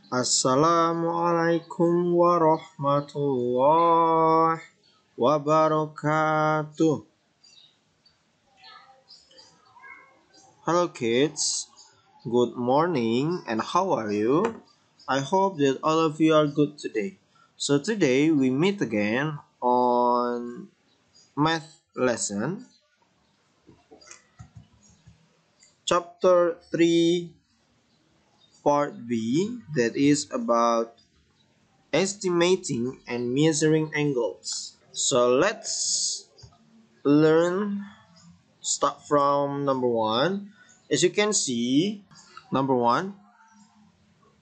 Assalamualaikum warahmatullahi wabarakatuh. Hello kids, good morning and how are you? I hope that all of you are good today. So today we meet again on math lesson chapter 3 part B, that is about estimating and measuring angles. So let's learn. Start from number 1. As you can see, number 1,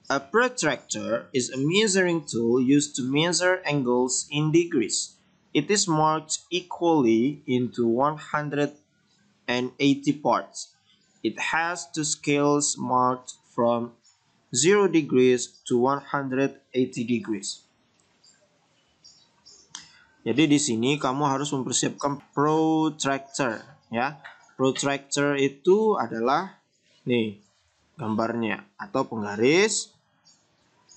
a protractor is a measuring tool used to measure angles in degrees. It is marked equally into 180 parts. It has two scales marked from 0 degrees to 180 degrees. Jadi di sini kamu harus mempersiapkan protractor, ya. Protractor itu adalah nih gambarnya, atau penggaris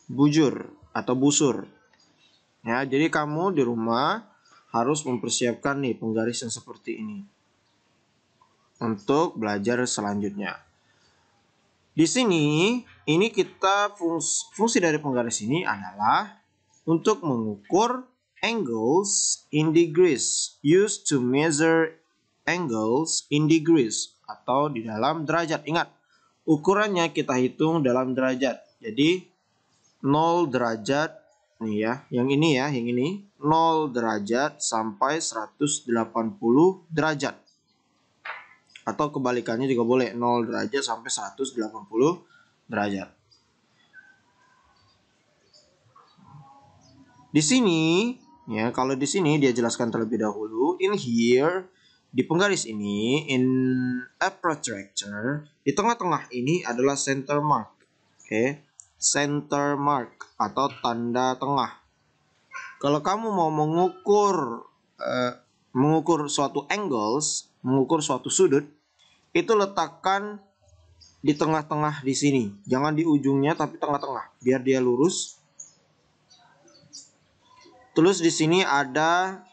bujur atau busur. Ya, jadi kamu di rumah harus mempersiapkan nih penggaris yang seperti ini untuk belajar selanjutnya. Di sini, ini kita fungsi dari penggaris ini adalah untuk mengukur angles in degrees, used to measure angles in degrees, atau di dalam derajat. Ingat, ukurannya kita hitung dalam derajat. Jadi 0 derajat nih ya, yang ini 0 derajat sampai 180 derajat. Atau kebalikannya juga boleh, 0 derajat sampai 180 derajat. Di sini, ya, kalau di sini dia jelaskan terlebih dahulu. In here, di penggaris ini, in a protractor, di tengah-tengah ini adalah center mark. Oke, center mark atau tanda tengah. Kalau kamu mau mengukur suatu angles, mengukur suatu sudut, itu letakkan di tengah-tengah di sini. Jangan di ujungnya, tapi tengah-tengah, biar dia lurus. Terus di sini ada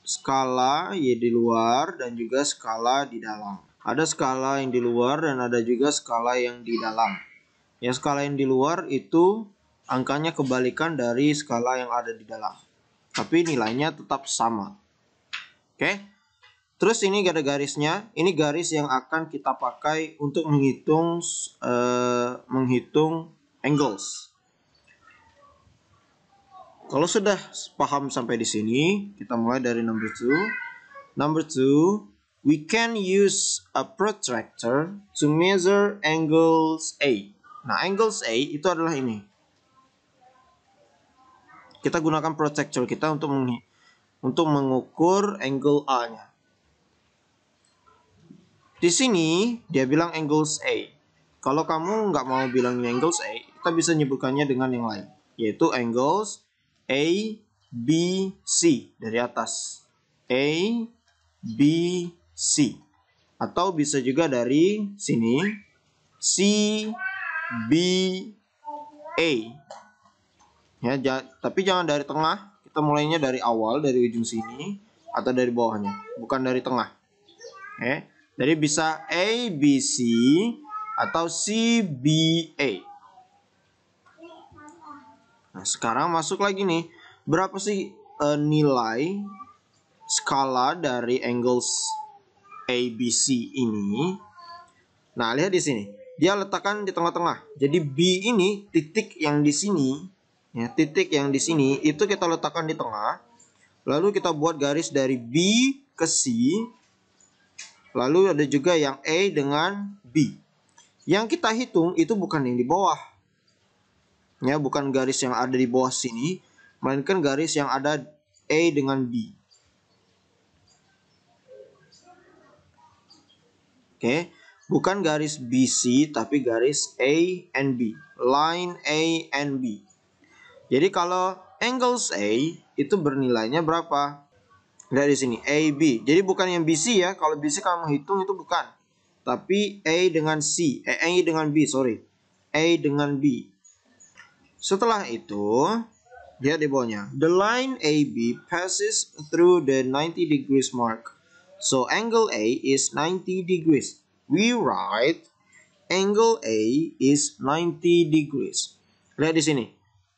skala ya di luar dan juga skala di dalam. Ada skala yang di luar dan ada juga skala yang di dalam. Ya, skala yang di luar itu angkanya kebalikan dari skala yang ada di dalam. Tapi nilainya tetap sama. Oke. Terus ini ada garisnya. Ini garis yang akan kita pakai untuk menghitung angles. Kalau sudah paham sampai di sini, kita mulai dari number 2. Number 2, we can use a protractor to measure angles A. Nah, angles A itu adalah ini. Kita gunakan protractor kita untuk mengukur angle A-nya. Di sini dia bilang angles A. Kalau kamu nggak mau bilang angles A, kita bisa nyebutkannya dengan yang lain, yaitu angles A, B, C dari atas. A, B, C. Atau bisa juga dari sini C, B, A. Ya, tapi jangan dari tengah. Kita mulainya dari awal, dari ujung sini atau dari bawahnya, bukan dari tengah. Oke. Jadi bisa A, B, C atau C, B, A. Nah, sekarang masuk lagi nih. Berapa sih nilai skala dari angles ABC ini? Nah, lihat di sini. Dia letakkan di tengah-tengah. Jadi B ini titik yang di sini, ya, titik yang di sini itu kita letakkan di tengah. Lalu kita buat garis dari B ke C. Lalu ada juga yang A dengan B. Yang kita hitung itu bukan yang di bawah. Ya, bukan garis yang ada di bawah sini, melainkan garis yang ada A dengan B. Oke, bukan garis BC tapi garis A and B, line A and B. Jadi kalau angles A itu bernilainya berapa? Dari sini AB. Jadi bukan yang BC ya. Kalau BC kamu hitung itu bukan. Tapi A dengan C, A dengan B, sorry. A dengan B. Setelah itu, lihat di bawahnya. The line AB passes through the 90 degrees mark. So angle A is 90 degrees. We write angle A is 90 degrees. Lihat di sini.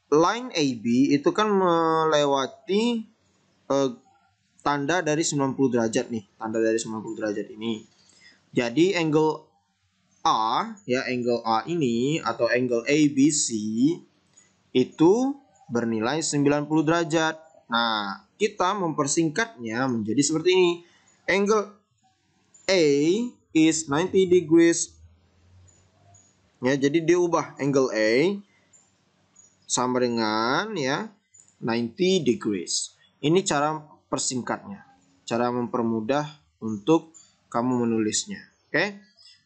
Line AB itu kan melewati tanda dari 90 derajat nih. Tanda dari 90 derajat ini. Jadi angle A, ya angle A ini atau angle ABC itu bernilai 90 derajat. Nah, kita mempersingkatnya menjadi seperti ini. Angle A is 90 degrees. Ya, jadi diubah angle A sama dengan ya 90 degrees. Ini cara persingkatnya. Cara mempermudah untuk kamu menulisnya. Oke?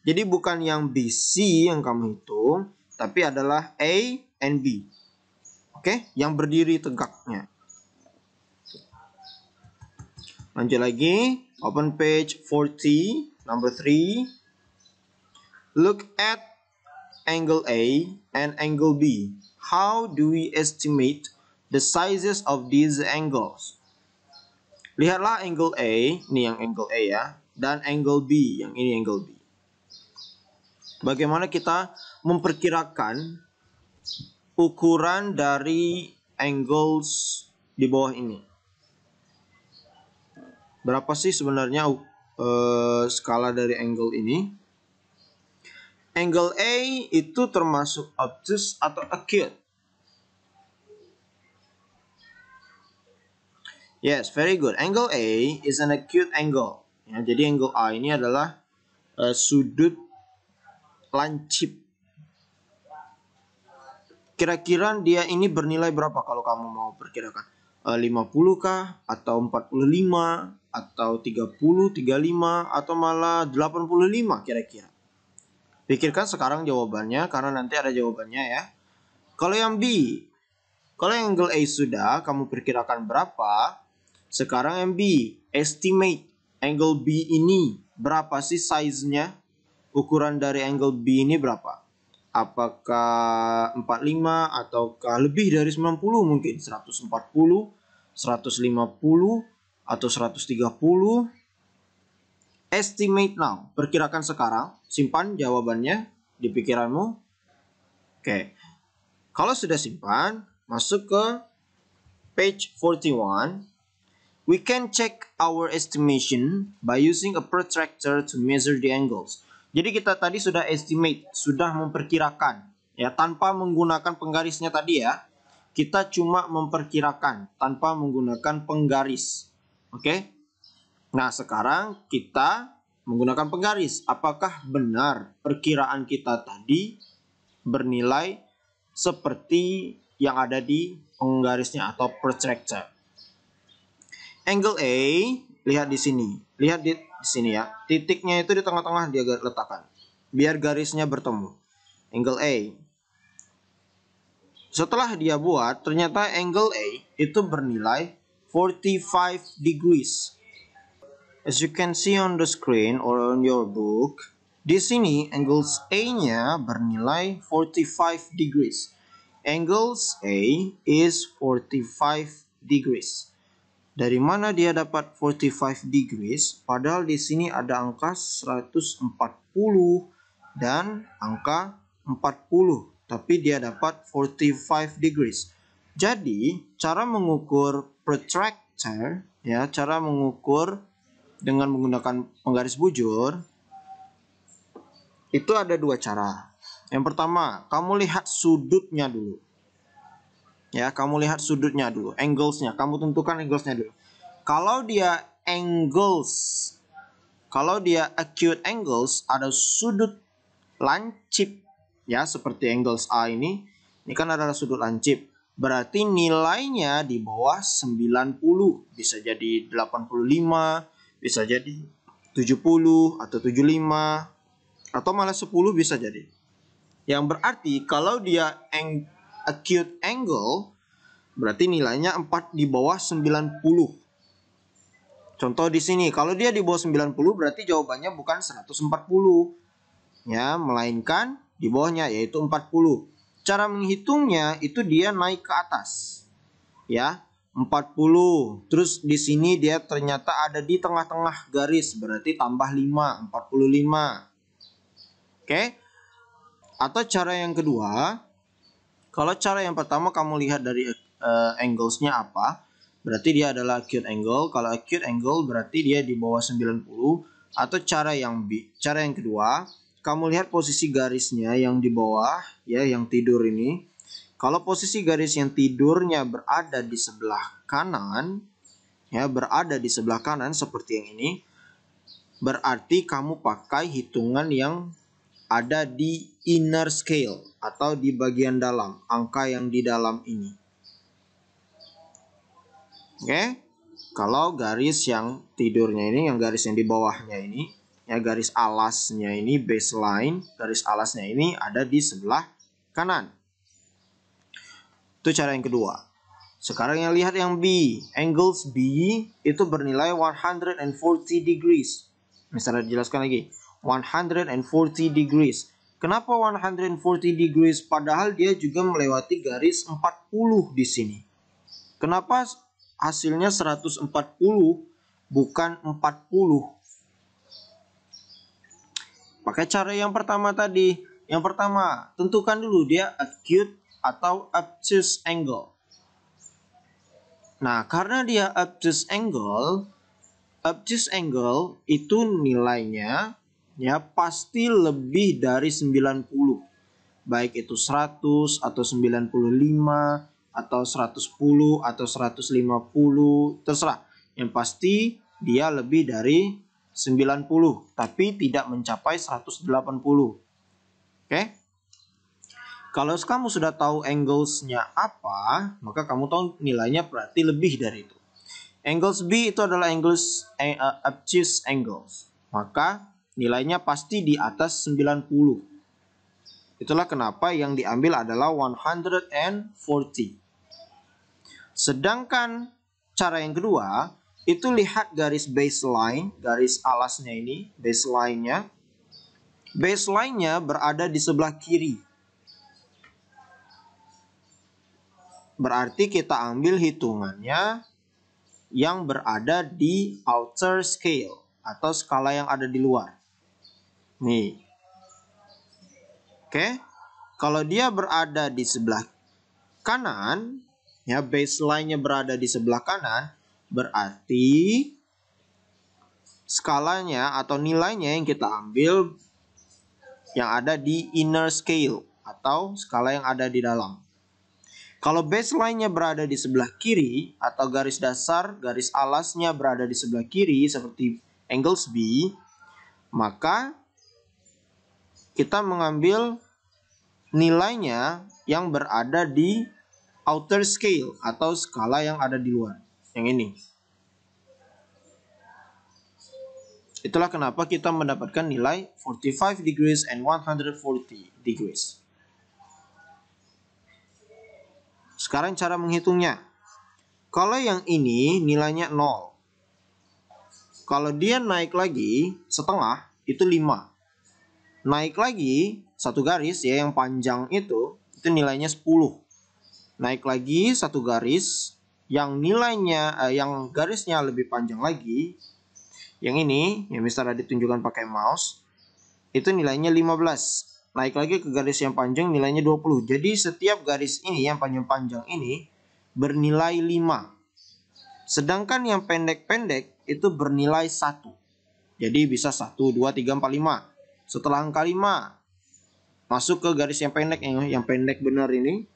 Jadi bukan yang BC yang kamu hitung, tapi adalah A and B. Oke? Yang berdiri tegaknya. Lanjut lagi. Open page 40, number 3. Look at angle A and angle B. How do we estimate the sizes of these angles? Lihatlah angle A, ini yang angle A ya, dan angle B, yang ini angle B. Bagaimana kita memperkirakan ukuran dari angles di bawah ini? Berapa sih sebenarnya skala dari angle ini? Angle A itu termasuk obtuse atau acute? Yes, very good. Angle A is an acute angle. Ya, jadi angle A ini adalah sudut lancip. Kira-kira dia ini bernilai berapa kalau kamu mau perkirakan? 50 kah? Atau 45? Atau 30, 35? Atau malah 85 kira-kira? Pikirkan sekarang jawabannya karena nanti ada jawabannya ya. Kalau yang B, kalau yang angle A sudah, kamu perkirakan berapa? Sekarang yang B, estimate angle B ini berapa sih size-nya? Ukuran dari angle B ini berapa? Apakah 45 ataukah lebih dari 90 mungkin? 140, 150, atau 130? Estimate now. Perkirakan sekarang. Simpan jawabannya di pikiranmu. Oke. Kalau sudah simpan, masuk ke page 41. We can check our estimation by using a protractor to measure the angles. Jadi kita tadi sudah estimate, sudah memperkirakan. Ya, tanpa menggunakan penggarisnya tadi ya. Kita cuma memperkirakan tanpa menggunakan penggaris. Oke? Nah, sekarang kita menggunakan penggaris. Apakah benar perkiraan kita tadi bernilai seperti yang ada di penggarisnya atau protractor? Angle A, lihat di sini. Lihat di sini ya. Titiknya itu di tengah-tengah dia letakkan. Biar garisnya bertemu. Angle A. Setelah dia buat, ternyata angle A itu bernilai 45 degrees. As you can see on the screen or on your book, di sini angles A-nya bernilai 45 degrees. Angles A is 45 degrees. Dari mana dia dapat 45 degrees? Padahal di sini ada angka 140 dan angka 40. Tapi dia dapat 45 degrees. Jadi, cara mengukur protractor, ya, cara mengukur dengan menggunakan penggaris bujur, itu ada dua cara. Yang pertama, kamu lihat sudutnya dulu. Ya, kamu lihat sudutnya dulu, anglesnya. Kamu tentukan anglesnya dulu. Kalau dia acute angles, ada sudut lancip, ya, seperti angles A ini kan adalah sudut lancip. Berarti nilainya di bawah 90, bisa jadi 85, bisa jadi 70 atau 75, atau malah 10 bisa jadi. Yang berarti kalau dia acute angle, berarti nilainya 4 di bawah 90. Contoh di sini, kalau dia di bawah 90 berarti jawabannya bukan 140. Ya, melainkan di bawahnya yaitu 40. cara menghitungnya itu dia naik ke atas. Ya, 40. Terus di sini dia ternyata ada di tengah-tengah garis, berarti tambah 5, 45. Oke. Atau cara yang kedua, kalau cara yang pertama kamu lihat dari anglesnya apa, berarti dia adalah acute angle. Kalau acute angle berarti dia di bawah 90. Atau cara yang kedua, kamu lihat posisi garisnya yang di bawah, ya, yang tidur ini. Kalau posisi garis yang tidurnya berada di sebelah kanan, ya, berada di sebelah kanan seperti yang ini, berarti kamu pakai hitungan yang ada di inner scale atau di bagian dalam, angka yang di dalam ini. Oke. Kalau garis yang tidurnya ini, yang garis yang di bawahnya ini, ya, garis alasnya ini, baseline, garis alasnya ini ada di sebelah kanan. Itu cara yang kedua. Sekarang yang lihat yang B. Angles B itu bernilai 140 degrees. Misalnya dijelaskan lagi. 140 degrees. Kenapa 140 degrees? Padahal dia juga melewati garis 40 di sini. Kenapa hasilnya 140 bukan 40? Pakai cara yang pertama tadi. Yang pertama, tentukan dulu dia acute atau obtuse angle. Nah, karena dia obtuse angle itu nilainya, ya, pasti lebih dari 90. Baik itu 100 atau 95 atau 110 atau 150, terserah. Yang pasti dia lebih dari 90, tapi tidak mencapai 180. Oke? Kalau kamu sudah tahu anglesnya apa, maka kamu tahu nilainya berarti lebih dari itu. Angles B itu adalah angles obtuse angles. Maka nilainya pasti di atas 90. Itulah kenapa yang diambil adalah 140. Sedangkan cara yang kedua, itu lihat garis baseline, garis alasnya ini, baseline-nya. Baseline-nya berada di sebelah kiri. Berarti kita ambil hitungannya yang berada di outer scale atau skala yang ada di luar. Nih. Oke. Kalau dia berada di sebelah kanan, ya, baseline-nya berada di sebelah kanan, berarti skalanya atau nilainya yang kita ambil yang ada di inner scale atau skala yang ada di dalam. Kalau baseline-nya berada di sebelah kiri atau garis dasar, garis alasnya berada di sebelah kiri seperti angles B, maka kita mengambil nilainya yang berada di outer scale atau skala yang ada di luar. Yang ini. Itulah kenapa kita mendapatkan nilai 45 degrees and 140 degrees. Sekarang cara menghitungnya. Kalau yang ini nilainya 0. Kalau dia naik lagi setengah, itu 5. Naik lagi satu garis, ya, yang panjang itu nilainya 10. Naik lagi satu garis yang nilainya yang garisnya lebih panjang lagi. Yang ini, yang misalnya ditunjukkan pakai mouse, itu nilainya 15. Naik lagi ke garis yang panjang nilainya 20. Jadi setiap garis ini yang panjang-panjang ini bernilai 5. Sedangkan yang pendek-pendek itu bernilai 1. Jadi bisa 1, 2, 3, 4, 5. Setelah angka 5 masuk ke garis yang pendek, yang pendek benar ini,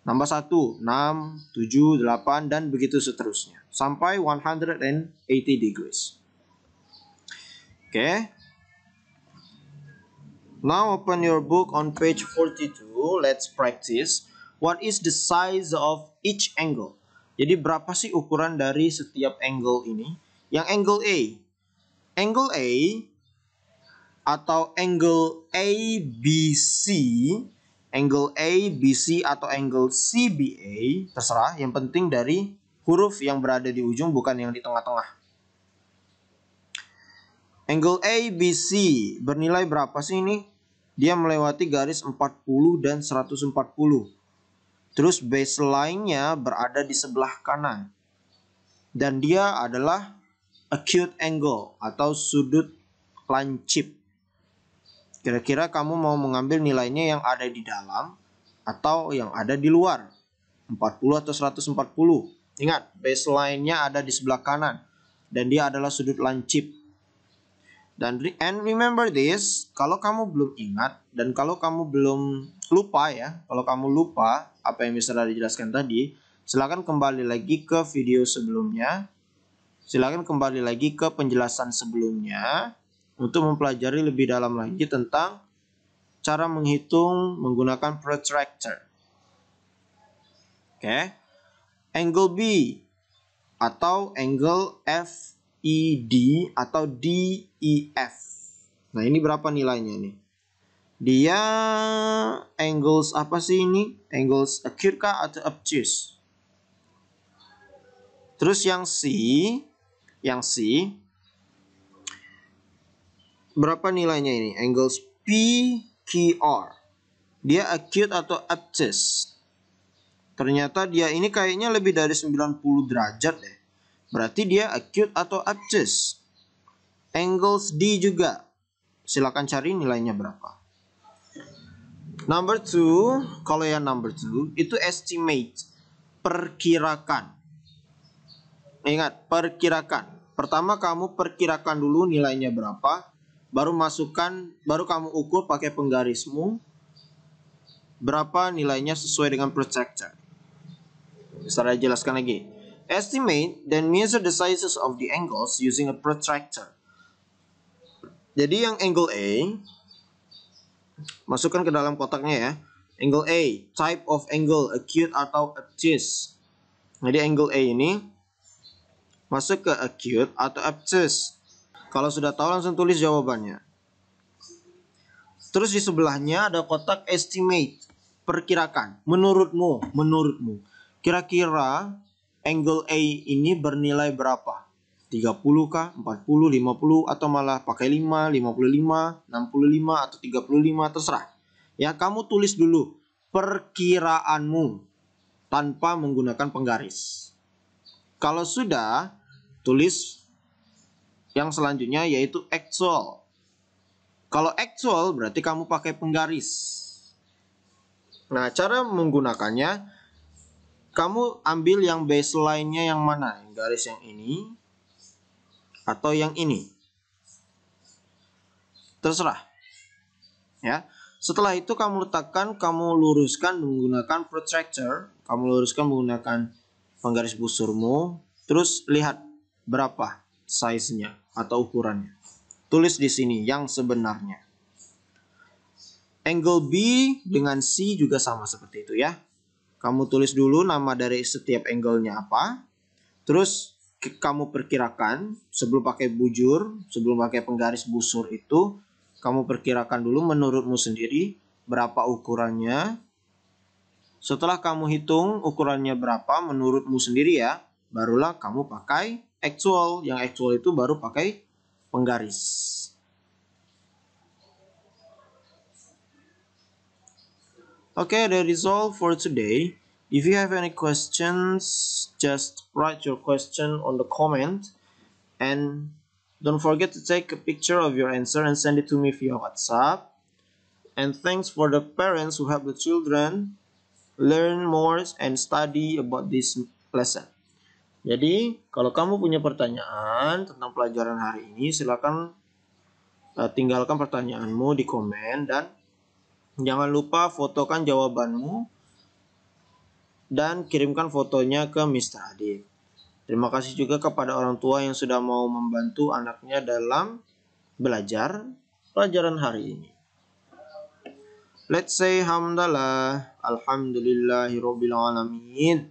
nambah 1, 6, 7, 8 dan begitu seterusnya sampai 180 degrees. Oke. Now open your book on page 42. Let's practice. What is the size of each angle? Jadi berapa sih ukuran dari setiap angle ini? Yang angle A. Angle A atau angle ABC, angle ABC atau angle CBA, terserah. Yang penting dari huruf yang berada di ujung, bukan yang di tengah-tengah. Angle ABC bernilai berapa sih ini? dia melewati garis 40 dan 140. Terus baseline-nya berada di sebelah kanan. Dan dia adalah acute angle atau sudut lancip. Kira-kira kamu mau mengambil nilainya yang ada di dalam atau yang ada di luar? 40 atau 140? Ingat, baseline-nya ada di sebelah kanan. Dan dia adalah sudut lancip. And remember this, kalau kamu belum ingat dan kalau kamu belum lupa ya, kalau kamu lupa apa yang Mister Adi jelaskan tadi, silakan kembali lagi ke video sebelumnya. Silakan kembali lagi ke penjelasan sebelumnya untuk mempelajari lebih dalam lagi tentang cara menghitung menggunakan protractor. Oke. Angle B atau angle FED atau DEF. Nah, ini berapa nilainya nih? Dia angles apa sih ini? Angles acute kah atau obtuse? Terus yang C berapa nilainya ini? Angles PQR. Dia acute atau obtuse? Ternyata dia ini kayaknya lebih dari 90 derajat deh. Berarti dia acute atau obtuse. Angles D juga. Silakan cari nilainya berapa. Number 2, kalau yang number 2 itu estimate, perkirakan. Ingat, perkirakan. Pertama kamu perkirakan dulu nilainya berapa, baru kamu ukur pakai penggarismu berapa nilainya sesuai dengan protractor. Saya jelaskan lagi. Estimate then measure the sizes of the angles using a protractor. Jadi yang angle A, masukkan ke dalam kotaknya ya. Angle A, type of angle, acute atau obtuse. Jadi angle A ini masuk ke acute atau obtuse. Kalau sudah tahu langsung tulis jawabannya. Terus di sebelahnya ada kotak estimate, perkirakan. Menurutmu. Kira-kira angle A ini bernilai berapa? 30 kah? 40, 50 atau malah pakai 5, 55, 65 atau 35 terserah. Ya, kamu tulis dulu perkiraanmu tanpa menggunakan penggaris. Kalau sudah, tulis yang selanjutnya yaitu actual. Kalau actual berarti kamu pakai penggaris. Nah, cara menggunakannya, kamu ambil yang baseline-nya yang mana? Yang garis yang ini atau yang ini? Terserah. Ya. Setelah itu kamu letakkan, kamu luruskan menggunakan protractor, kamu luruskan menggunakan penggaris busurmu, terus lihat berapa size-nya atau ukurannya. Tulis di sini yang sebenarnya. Angle B dengan C juga sama seperti itu ya. Kamu tulis dulu nama dari setiap angle-nya apa. Terus kamu perkirakan sebelum pakai bujur, sebelum pakai penggaris busur itu, kamu perkirakan dulu menurutmu sendiri berapa ukurannya. Setelah kamu hitung ukurannya berapa menurutmu sendiri ya, barulah kamu pakai actual. Yang actual itu baru pakai penggaris. Okay, that is all for today. If you have any questions, just write your question on the comment. And don't forget to take a picture of your answer and send it to me via WhatsApp. And thanks for the parents who help the children learn more and study about this lesson. Jadi, kalau kamu punya pertanyaan tentang pelajaran hari ini, silakan tinggalkan pertanyaanmu di komen dan jangan lupa fotokan jawabanmu dan kirimkan fotonya ke Mr. Adib. Terima kasih juga kepada orang tua yang sudah mau membantu anaknya dalam belajar pelajaran hari ini. Let's say hamdalah, alhamdulillahirabbil alamin.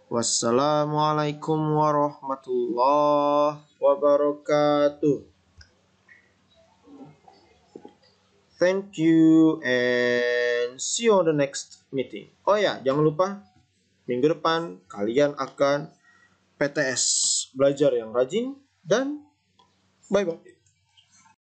Wassalamualaikum warahmatullahi wabarakatuh. Thank you and see you on the next meeting. Oh ya, jangan lupa minggu depan kalian akan PTS, belajar yang rajin, dan bye-bye.